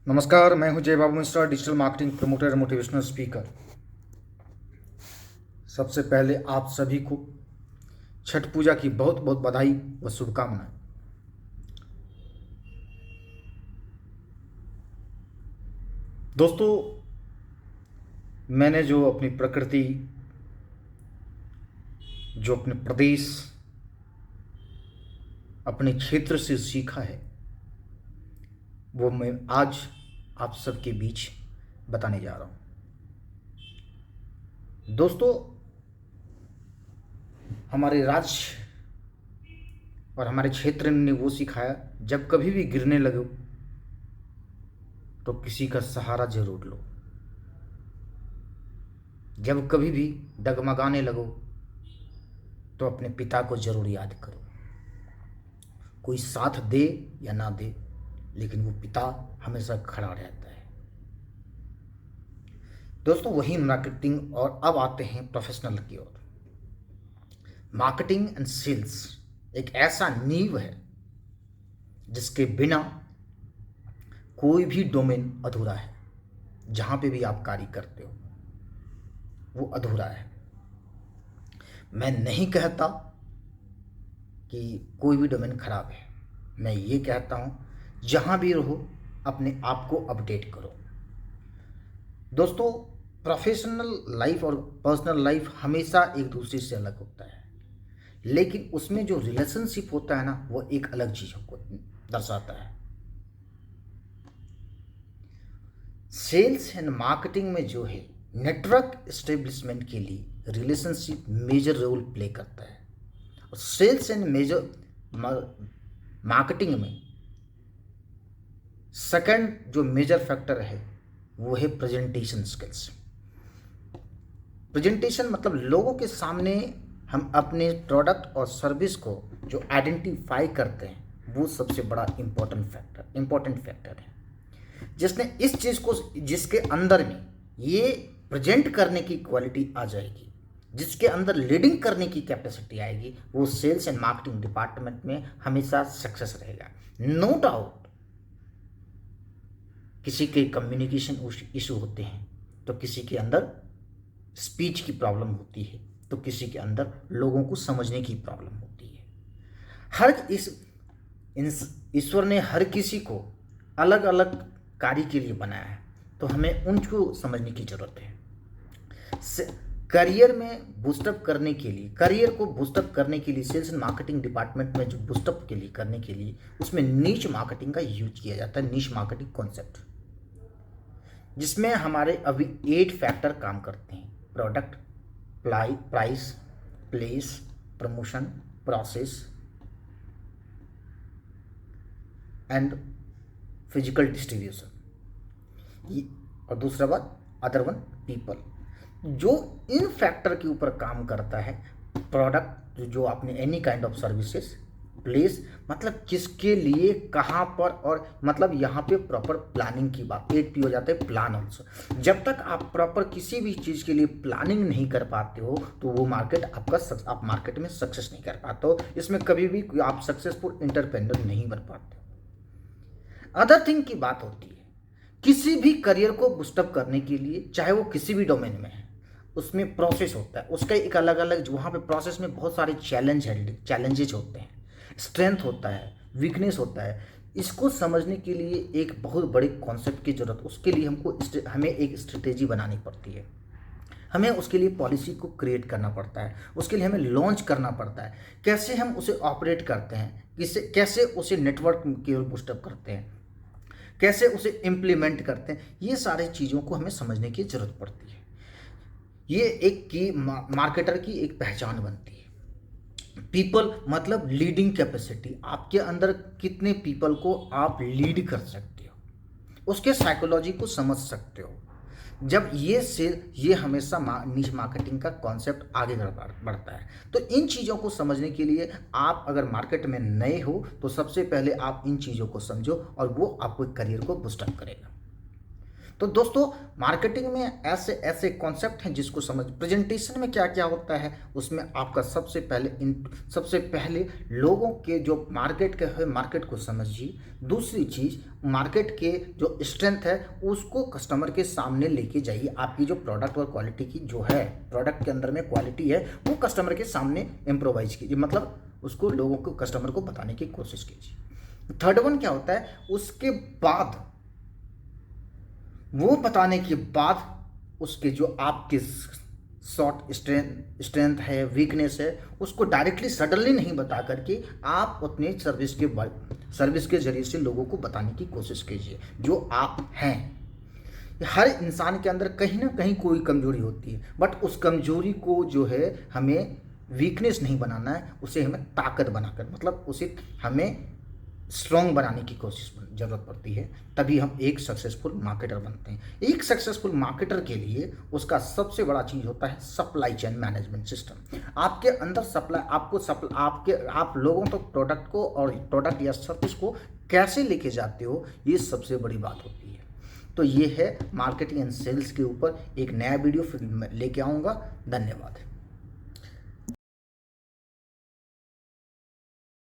नमस्कार, मैं हूं Jay Babu Mishra, digital marketing promoter, motivational speaker. सबसे पहले आप सभी को छठ पूजा की बहुत बहुत बधाई व शुभकामनाएं। दोस्तों, मैंने जो अपनी प्रकृति, जो अपने प्रदेश, अपने क्षेत्र से सीखा है, वो मैं आज आप सबके बीच बताने जा रहा हूं। दोस्तों, हमारे राज्य और हमारे क्षेत्र ने वो सिखाया, जब कभी भी गिरने लगो तो किसी का सहारा जरूर लो। जब कभी भी डगमगाने लगो तो अपने पिता को जरूर याद करो। कोई साथ दे या ना दे, लेकिन वो पिता हमेशा खड़ा रहता है। दोस्तों, वही मार्केटिंग, और अब आते हैं प्रोफेशनल की ओर। मार्केटिंग एंड सेल्स एक ऐसा नींव है जिसके बिना कोई भी डोमेन अधूरा है। जहां पे भी आप कार्य करते हो वो अधूरा है। मैं नहीं कहता कि कोई भी डोमेन खराब है, मैं ये कहता हूं जहां भी रहो अपने आप को अपडेट करो। दोस्तों, प्रोफेशनल लाइफ और पर्सनल लाइफ हमेशा एक दूसरे से अलग होता है, लेकिन उसमें जो रिलेशनशिप होता है ना, वो एक अलग चीज़ को दर्शाता है। सेल्स एंड मार्केटिंग में जो है, नेटवर्क एस्टेब्लिशमेंट के लिए रिलेशनशिप मेजर रोल प्ले करता है। और सेल्स एंड मेजर मार्केटिंग में सेकंड जो मेजर फैक्टर है वो है प्रेजेंटेशन स्किल्स। प्रेजेंटेशन मतलब लोगों के सामने हम अपने प्रोडक्ट और सर्विस को जो आइडेंटिफाई करते हैं, वो सबसे बड़ा इंपॉर्टेंट फैक्टर है। जिसने इस चीज़ को, जिसके अंदर में ये प्रेजेंट करने की क्वालिटी आ जाएगी, जिसके अंदर लीडिंग करने की कैपेसिटी आएगी, वो सेल्स एंड मार्केटिंग डिपार्टमेंट में हमेशा सक्सेस रहेगा। नो डाउट, किसी के कम्युनिकेशन इशू होते हैं, तो किसी के अंदर स्पीच की प्रॉब्लम होती है, तो किसी के अंदर लोगों को समझने की प्रॉब्लम होती है। ईश्वर ने हर किसी को अलग अलग कार्य के लिए बनाया है, तो हमें उनको समझने की जरूरत है। करियर में बूस्टअप करने के लिए, करियर को बूस्टअप करने के लिए, सेल्स एंड मार्केटिंग डिपार्टमेंट में जो बूस्टअप के लिए करने के लिए, उसमें नीच मार्केटिंग का यूज किया जाता है। नीच मार्केटिंग कॉन्सेप्ट, जिसमें हमारे अभी 8 फैक्टर काम करते हैं: product, price, place, promotion, process and physical distribution. और दूसरा बात, अदर वन, पीपल। जो इन फैक्टर के ऊपर काम करता है, प्रोडक्ट जो आपने any kind of services, place मतलब किसके लिए, कहाँ पर, और मतलब यहाँ पे प्रॉपर प्लानिंग की बात, 8P हो जाता है, प्लान ऑल्सो। जब तक आप प्रॉपर किसी भी चीज़ के लिए प्लानिंग नहीं कर पाते हो, तो वो मार्केट आप मार्केट में सक्सेस नहीं कर पाते हो। इसमें कभी भी आप सक्सेसफुल एंटरप्रेन्योर नहीं बन पाते। अदर थिंग की बात होती है, किसी भी करियर को बूस्टअप करने के लिए, चाहे वो किसी भी डोमेन में है, उसमें प्रोसेस होता है। उसका एक अलग अलग, वहाँ पे प्रोसेस में बहुत सारे चैलेंजेज होते हैं, स्ट्रेंथ होता है, वीकनेस होता है। इसको समझने के लिए एक बहुत बड़े कॉन्सेप्ट की ज़रूरत, उसके लिए हमें एक स्ट्रेटेजी बनानी पड़ती है। हमें उसके लिए पॉलिसी को क्रिएट करना पड़ता है, उसके लिए हमें लॉन्च करना पड़ता है। कैसे हम उसे ऑपरेट करते हैं, कैसे उसे नेटवर्क की ओर बूस्टअप करते हैं, कैसे उसे इम्प्लीमेंट करते हैं, ये सारी चीज़ों को हमें समझने की ज़रूरत पड़ती है। ये एक की मार्केटर की एक पहचान बनती है। पीपल मतलब लीडिंग कैपेसिटी, आपके अंदर कितने पीपल को आप लीड कर सकते हो, उसके साइकोलॉजी को समझ सकते हो। जब ये हमेशा नीश मार्केटिंग का कॉन्सेप्ट आगे बढ़ता है। तो इन चीज़ों को समझने के लिए आप अगर मार्केट में नए हो, तो सबसे पहले आप इन चीज़ों को समझो, और वो आपको करियर को बूस्टअप करेगा। तो दोस्तों मार्केटिंग में ऐसे ऐसे कॉन्सेप्ट हैं जिसको समझ, प्रेजेंटेशन में क्या क्या होता है उसमें आपका सबसे पहले लोगों के जो मार्केट के है मार्केट को समझिए। दूसरी चीज़, मार्केट के जो स्ट्रेंथ है उसको कस्टमर के सामने लेके जाइए। आपकी जो प्रोडक्ट और क्वालिटी की जो है, प्रोडक्ट के अंदर में क्वालिटी है वो कस्टमर के सामने इम्प्रोवाइज कीजिए, मतलब उसको लोगों को, कस्टमर को बताने की कोशिश कीजिए। थर्ड वन क्या होता है, उसके बाद वो बताने के बाद उसके जो आपके शॉर्ट स्ट्रेंथ है, वीकनेस है, उसको डायरेक्टली सडनली नहीं बता करके आप अपने सर्विस के जरिए से लोगों को बताने की कोशिश कीजिए जो आप हैं। हर इंसान के अंदर कहीं ना कहीं कोई कमजोरी होती है, बट उस कमजोरी को जो है हमें वीकनेस नहीं बनाना है, उसे हमें ताकत बनाकर, मतलब उसे हमें स्ट्रॉन्ग बनाने की ज़रूरत पड़ती है, तभी हम एक सक्सेसफुल मार्केटर बनते हैं। एक सक्सेसफुल मार्केटर के लिए उसका सबसे बड़ा चीज़ होता है सप्लाई चेन मैनेजमेंट सिस्टम। आपके अंदर आप लोगों तक प्रोडक्ट को और प्रोडक्ट या सर्विस को कैसे लेके जाते हो, ये सबसे बड़ी बात होती है। तो ये है मार्केटिंग एंड सेल्स के ऊपर एक नया वीडियो फिर लेके आऊँगा। धन्यवाद।